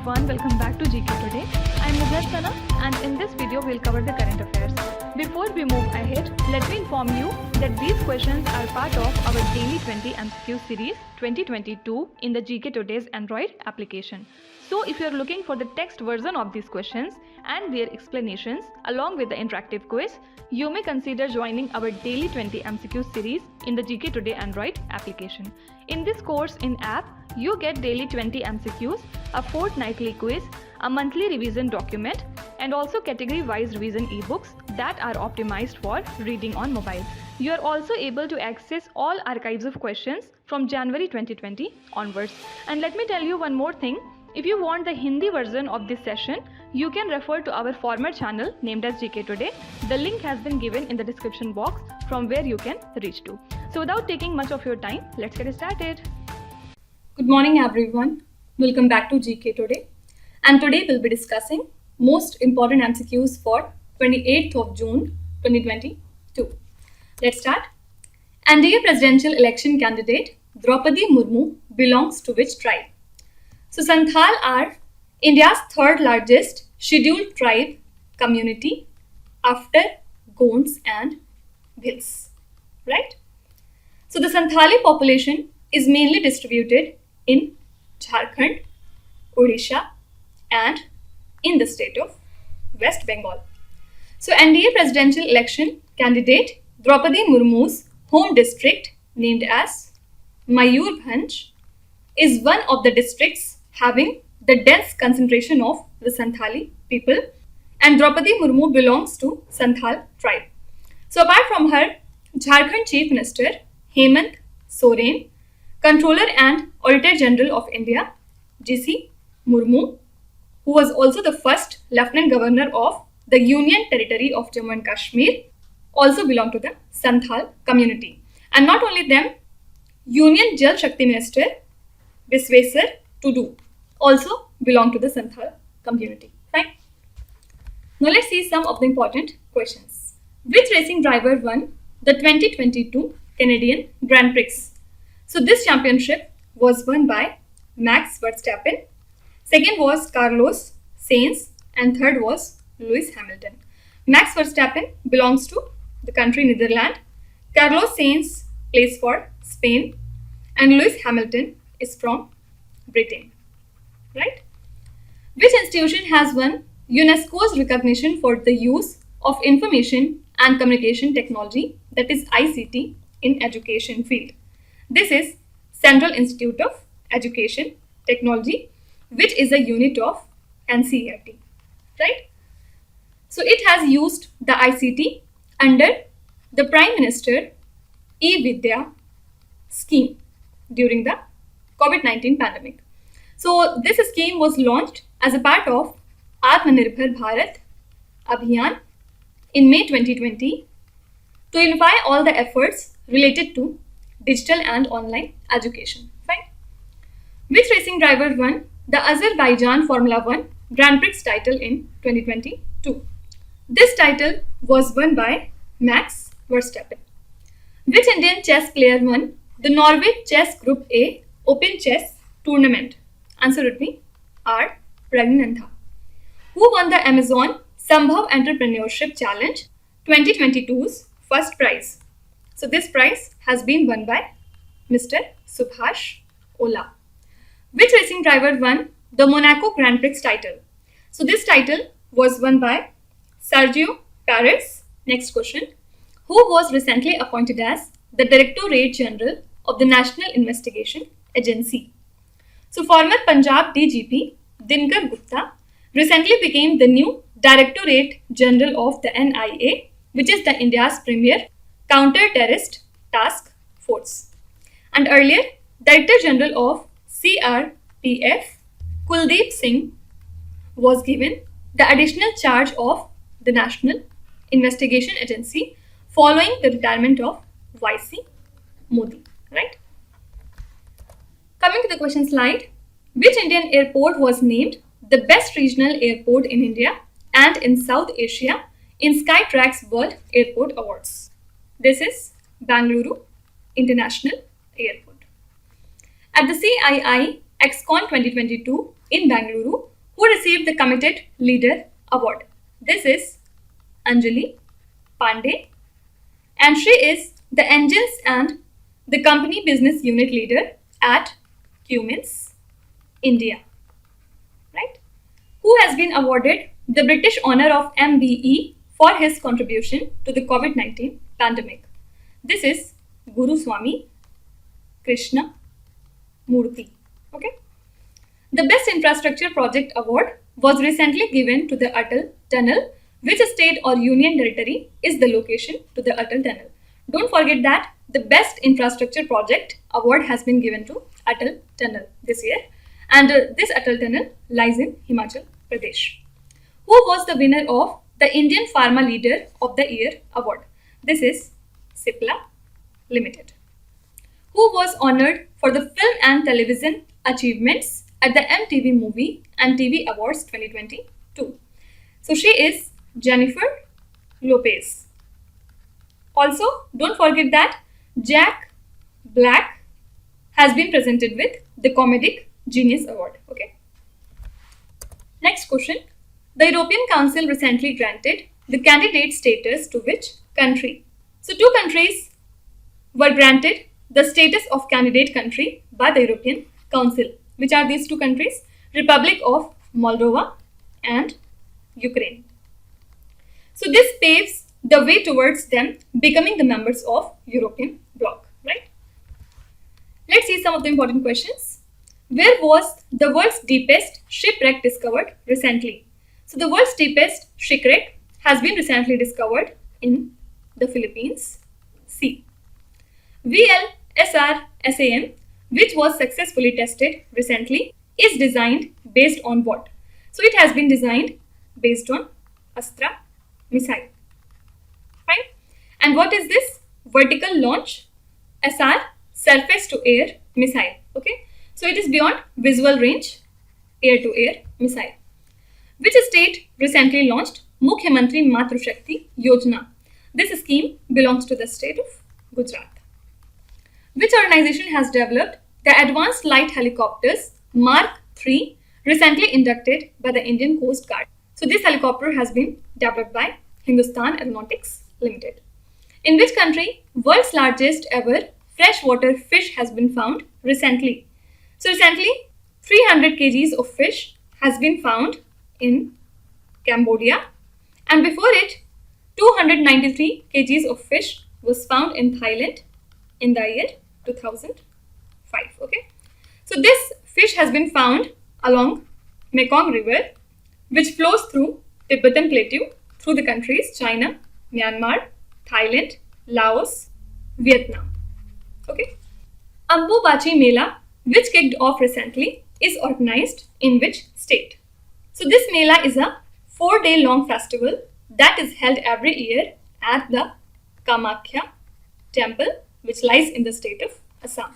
everyone, welcome back to GK Today. I am Sana and in this video we'll cover the current affairs. Before we move ahead, let me inform you that these questions are part of our daily 20 MCQ series 2022 in the GK Today's Android application. So if you are looking for the text version of these questions and their explanations along with the interactive quiz, you may consider joining our daily 20 MCQ series in the GK Today Android application. In this course in app, you get daily 20 MCQs, a fortnightly quiz, a monthly revision document, and also category-wise revision e-books that are optimized for reading on mobile. You are also able to access all archives of questions from January 2020 onwards. And let me tell you one more thing. If you want the Hindi version of this session, you can refer to our former channel named as GK Today. The link has been given in the description box from where you can reach to. So without taking much of your time, let's get started. Good morning everyone. Welcome back to GK Today. And today we'll be discussing most important MCQs for 28th of June 2022. Let's start. NDA presidential election candidate Draupadi Murmu belongs to which tribe? So Santhal are India's third largest scheduled tribe community after Gonds and Bhils, right? So the Santhali population is mainly distributed in Jharkhand, Odisha and in the state of West Bengal. So NDA presidential election candidate Draupadi Murmu's home district named as Mayurbhanj is one of the districts having the dense concentration of the Santhali people, and Draupadi Murmu belongs to Santhal tribe. So apart from her, Jharkhand Chief Minister Hemant Soren, Controller and Auditor General of India GC Murmu, who was also the first Lieutenant Governor of the Union Territory of Jammu and Kashmir, also belong to the Santhal community. And not only them, Union Jal Shakti Minister Viswesar Tudu also belong to the Santhal community. Fine. Now let's see some of the important questions. Which racing driver won the 2022 Canadian Grand Prix? So this championship was won by Max Verstappen. Second was Carlos Sainz and third was Lewis Hamilton. Max Verstappen belongs to the country Netherlands. Carlos Sainz plays for Spain and Lewis Hamilton is from Britain. Right? Which institution has won UNESCO's recognition for the use of information and communication technology, that is ICT, in education field? This is Central Institute of Education Technology, which is a unit of NCERT. Right? So it has used the ICT under the Prime Minister E-Vidya scheme during the COVID-19 pandemic. So this scheme was launched as a part of Atmanirbhar Bharat Abhiyan in May 2020 to unify all the efforts related to digital and online education. Fine. Which racing driver won the Azerbaijan Formula 1 Grand Prix title in 2022? This title was won by Max Verstappen. Which Indian chess player won the Norway Chess Group A Open Chess Tournament? Answer would be R. Pragnantha. Who won the Amazon Sambhav Entrepreneurship Challenge 2022's first prize? So this prize has been won by Mr. Subhash Ola. Which racing driver won the Monaco Grand Prix title? So this title was won by Sergio Perez. Next question. Who was recently appointed as the Directorate General of the National Investigation Agency? So former Punjab DGP Dinkar Gupta recently became the new Directorate General of the NIA, which is the India's premier counter-terrorist task force. And earlier, Director General of CRPF Kuldeep Singh was given the additional charge of the National Investigation Agency following the retirement of YC Modi. Right? Coming to the question slide, which Indian airport was named the best regional airport in India and in South Asia in Skytrax World Airport Awards? This is Bangalore International Airport. At the CII XCon 2022 in Bangalore, who received the Committed Leader Award. This is Anjali Pandey, and she is the Engines and the Company Business Unit Leader at Cummins, India. Right? Who has been awarded the British Honour of MBE for his contribution to the COVID-19 pandemic. This is Guru Swami Krishna Murthy. Okay. The Best Infrastructure Project Award was recently given to the Atal Tunnel. Which state or union territory is the location to the Atal Tunnel? Don't forget that the Best Infrastructure Project Award has been given to Atal Tunnel this year, and this Atal Tunnel lies in Himachal Pradesh. Who was the winner of the Indian Pharma Leader of the Year Award? This is Cipla Limited. Who was honoured for the film and television achievements at the MTV Movie and TV Awards 2022? So she is Jennifer Lopez. Also, don't forget that Jack Black has been presented with the Comedic Genius Award. Okay. Next question. The European Council recently granted the candidate status to which country? So two countries were granted the status of candidate country by the European Council. Which are these two countries? Republic of Moldova and Ukraine. So this paves the way towards them becoming the members of European bloc, right? Let's see some of the important questions. Where was the world's deepest shipwreck discovered recently? So the world's deepest shipwreck has been recently discovered in the Philippines Sea. VLSR-SAM, which was successfully tested recently, is designed based on what? So it has been designed based on Astra missile. Fine. And what is this? Vertical launch SR, surface to air missile. Okay. So it is beyond visual range air to air missile. Which state recently launched Mukhyamantri Matru Shakti Yojana? This scheme belongs to the state of Gujarat. Which organization has developed the Advanced Light Helicopters Mark III, recently inducted by the Indian Coast Guard? So this helicopter has been developed by Hindustan Aeronautics Limited. In which country world's largest ever freshwater fish has been found recently? So recently 300 kgs of fish has been found in Cambodia, and before it 293 kgs of fish was found in Thailand in the year 2005. Okay, so this fish has been found along Mekong River, which flows through Tibetan Plateau through the countries China, Myanmar, Thailand, Laos, Vietnam. Okay, Ambubachi Mela, which kicked off recently, is organized in which state? So this Mela is a 4-day long festival that is held every year at the Kamakhya temple, which lies in the state of Assam.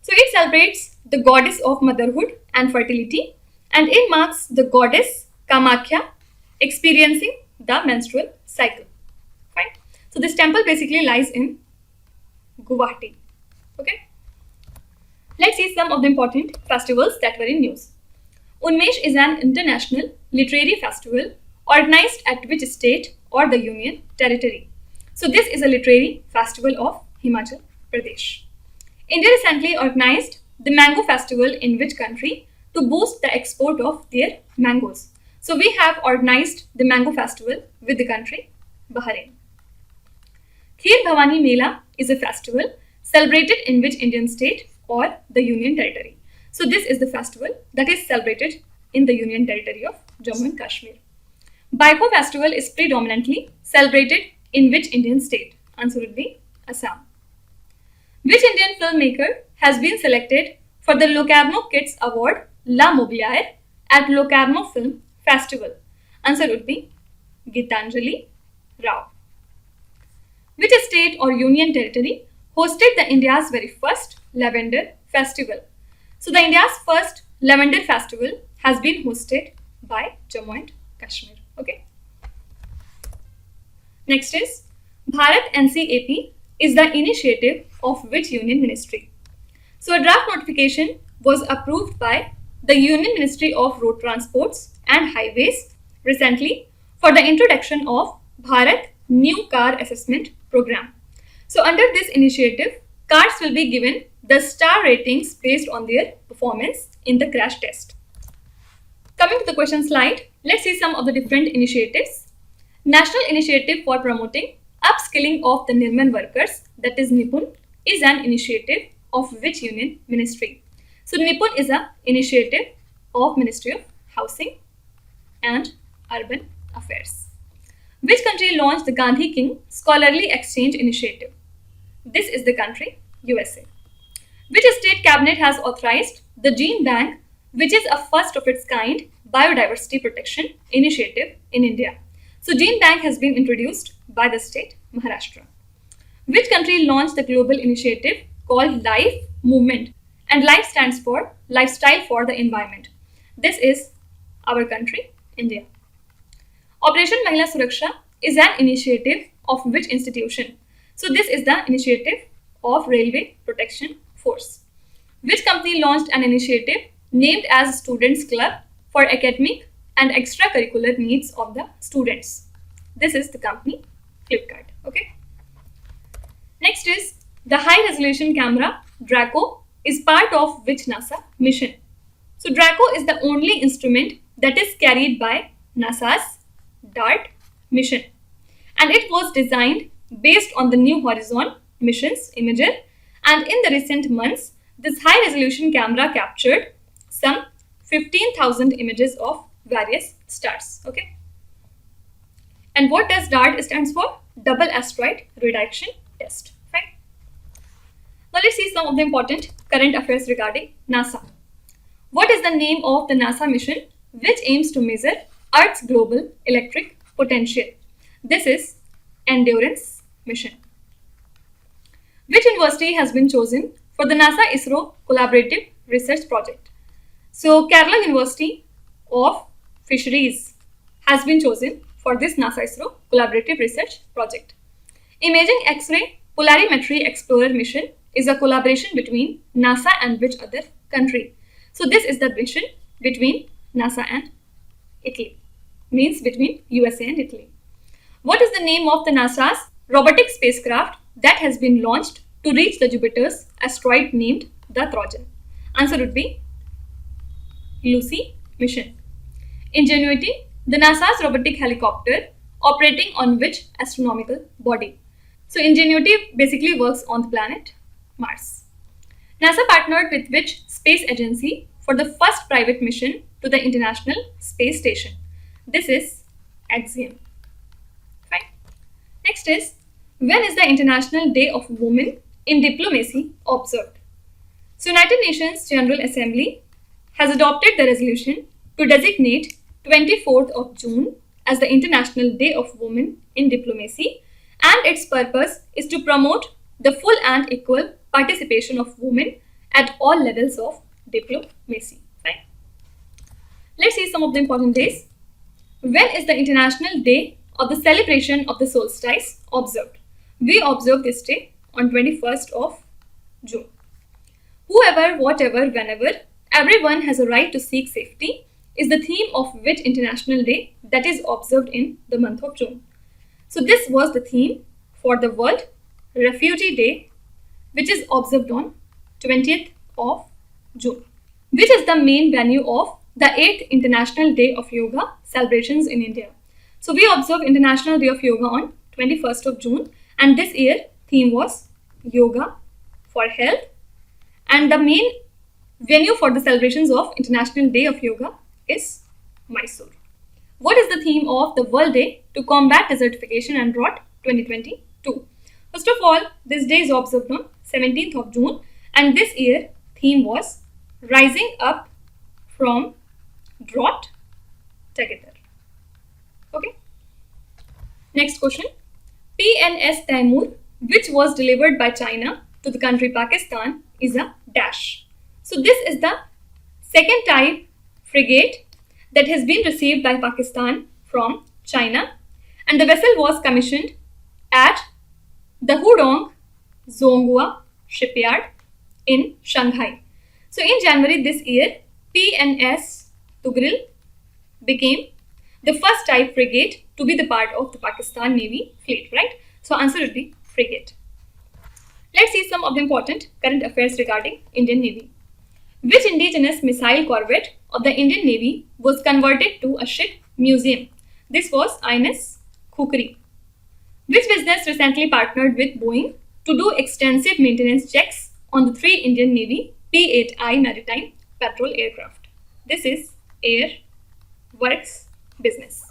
So it celebrates the goddess of motherhood and fertility, and it marks the goddess Kamakhya experiencing the menstrual cycle. Fine. So this temple basically lies in Guwahati. Okay. Let's see some of the important festivals that were in news. Unmesh is an international literary festival organized at which state or the union territory? So this is a literary festival of Himachal Pradesh. India recently organized the Mango Festival in which country to boost the export of their mangoes? So we have organized the Mango Festival with the country Bahrain. Kheer Bhavani Mela is a festival celebrated in which Indian state or the union territory? So this is the festival that is celebrated in the union territory of Jammu and Kashmir. Baiko festival is predominantly celebrated in which Indian state? Answer would be Assam. Which Indian filmmaker has been selected for the Locarno Kids Award La Mobilier at Locarno Film Festival? Answer would be Gitanjali Rao. Which state or union territory hosted the India's very first Lavender Festival? So the India's first Lavender Festival has been hosted by Jammu and Kashmir. Okay. Next is Bharat NCAP is the initiative of which union ministry? So a draft notification was approved by the Union Ministry of Road Transports and Highways recently for the introduction of Bharat New Car Assessment Program. So under this initiative, cars will be given the star ratings based on their performance in the crash test. Coming to the question slide, let's see some of the different initiatives. National Initiative for Promoting Upskilling of the Nirman Workers, that is NIPUN, is an initiative of which union ministry? So NIPUN is an initiative of Ministry of Housing and Urban Affairs. Which country launched the Gandhi King Scholarly Exchange Initiative? This is the country USA. Which state cabinet has authorized the Gene Bank, which is a first of its kind biodiversity protection initiative in India? So Gene Bank has been introduced by the state Maharashtra. Which country launched the global initiative called Life Movement? And Life stands for Lifestyle for the Environment. This is our country, India. Operation Mahila Suraksha is an initiative of which institution? So this is the initiative of Railway Protection Force. Which company launched an initiative named as Students Club for academic and extracurricular needs of the students? This is the company Flipkart. Okay. Next is the high resolution camera Draco is part of which NASA mission? So Draco is the only instrument that is carried by NASA's DART mission, and it was designed based on the New Horizon mission's imager, and in the recent months this high resolution camera captured some 15,000 images of various stars. Okay. And what does DART stands for? Double Asteroid Reduction Test. Fine. Now let's see some of the important current affairs regarding NASA. What is the name of the NASA mission which aims to measure Earth's global electric potential? This is Endurance mission. Which university has been chosen for the NASA ISRO collaborative research project? So Kerala University of Fisheries has been chosen for this NASA ISRO collaborative research project. Imaging X-ray Polarimetry Explorer mission is a collaboration between NASA and which other country? So this is the mission between NASA and Italy, means between USA and Italy. What is the name of the NASA's robotic spacecraft that has been launched to reach the Jupiter's asteroid named the Trojan? Answer would be Lucy mission. Ingenuity, the NASA's robotic helicopter operating on which astronomical body? So Ingenuity basically works on the planet Mars. NASA partnered with which space agency for the first private mission to the International Space Station? This is Axiom. Fine. Next is, when is the International Day of Women in Diplomacy observed? So United Nations General Assembly has adopted the resolution to designate 24th of June as the International Day of Women in Diplomacy, and its purpose is to promote the full and equal participation of women at all levels of diplomacy. Right? Let's see some of the important days. When is the International Day of the Celebration of the Solstice observed? We observe this day on 21st of June. Whoever, whatever, whenever, everyone has a right to seek safety is the theme of which international day that is observed in the month of June. So this was the theme for the World Refugee Day, which is observed on 20th of June. Which is the main venue of the 8th International Day of Yoga celebrations in India? So we observe International Day of Yoga on 21st of June, and this year theme was Yoga for Health, and the main venue for the celebrations of International Day of Yoga is Mysore. What is the theme of the World Day to Combat Desertification and Drought 2022? First of all, this day is observed on 17th of June, and this year theme was Rising Up from Drought Together. Okay. Next question. PNS Taimur, which was delivered by China to the country Pakistan, is a dash. So this is the second type frigate that has been received by Pakistan from China, and the vessel was commissioned at the Hudong Zonghua shipyard in Shanghai. So in January this year, PNS Tugril became the first type frigate to be the part of the Pakistan Navy fleet, right? So answer would be frigate. Let's see some of the important current affairs regarding Indian Navy. Which indigenous missile corvette of the Indian Navy was converted to a ship museum? This was INS Khukri. Which business recently partnered with Boeing to do extensive maintenance checks on the 3 Indian Navy P-8I maritime patrol aircraft? This is Air Works business.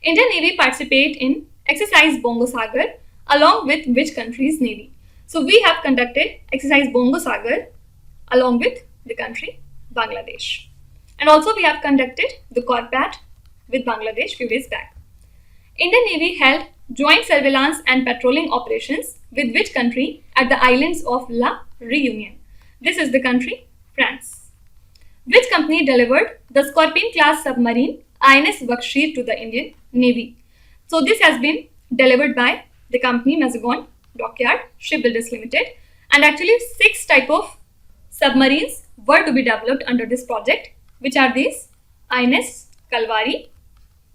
Indian Navy participate in exercise Bongo Sagar along with which country's navy? So we have conducted exercise Bongo Sagar along with the country Bangladesh. And also we have conducted the Corpat with Bangladesh few days back. Indian Navy held joint surveillance and patrolling operations with which country at the islands of La Réunion? This is the country France. Which company delivered the Scorpion class submarine INS Bakshir to the Indian Navy? So this has been delivered by the company Mazagon Dockyard Shipbuilders Limited, and actually 6 type of submarines were to be developed under this project, which are these: INS Kalvari,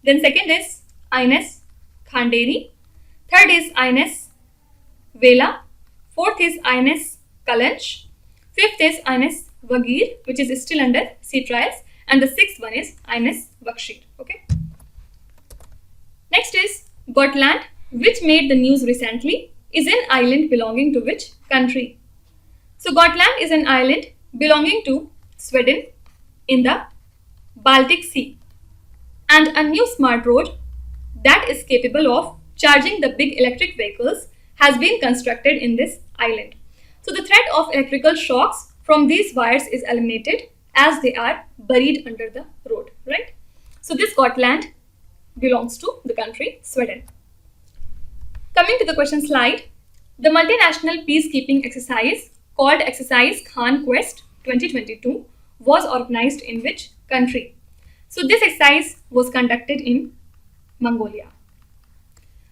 then second is INS Khanderi, third is INS Vela, fourth is INS Kalanch, fifth is INS Wagir, which is still under sea trials, and the 6th one is INS Bakshir. Okay. Next is Gotland, which made the news recently, is an island belonging to which country? So Gotland is an island belonging to Sweden in the Baltic Sea, and a new smart road that is capable of charging the big electric vehicles has been constructed in this island. So the threat of electrical shocks from these wires is eliminated as they are buried under the road, right? So this Gotland belongs to the country Sweden. Coming to the question slide, the multinational peacekeeping exercise called Exercise Khan Quest 2022 was organized in which country? So this exercise was conducted in Mongolia.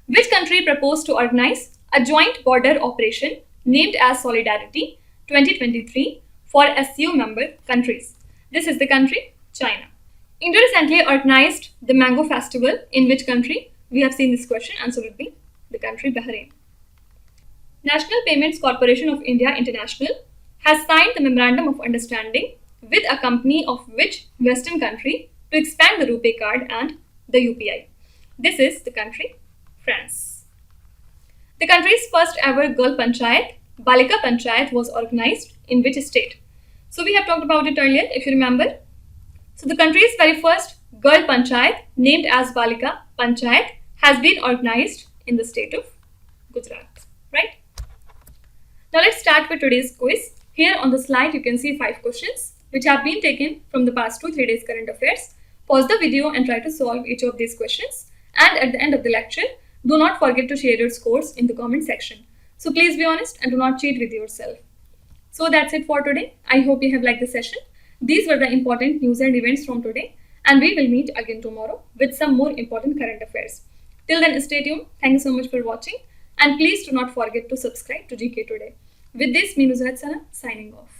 Which country proposed to organize a joint border operation named as Solidarity 2023 for SCO member countries? This is the country China. India recently organized the Mango Festival in which country? We have seen this question. Answer would be the country Bahrain. National Payments Corporation of India International has signed the Memorandum of Understanding with a company of which Western country to expand the RuPay card and the UPI? This is the country France. The country's first ever Girl Panchayat, Balika Panchayat, was organized in which state? So we have talked about it earlier, if you remember. So the country's very first Girl Panchayat, named as Balika Panchayat, has been organized in the state of Gujarat, right? Now let's start with today's quiz. Here on the slide you can see 5 questions which have been taken from the past 2-3 days current affairs. Pause the video and try to solve each of these questions. And at the end of the lecture, do not forget to share your scores in the comment section. So please be honest and do not cheat with yourself. So that's it for today. I hope you have liked the session. These were the important news and events from today, and we will meet again tomorrow with some more important current affairs. Till then, stay tuned. Thank you so much for watching, and please do not forget to subscribe to GK Today. With this, me Nuzhat Sana signing off.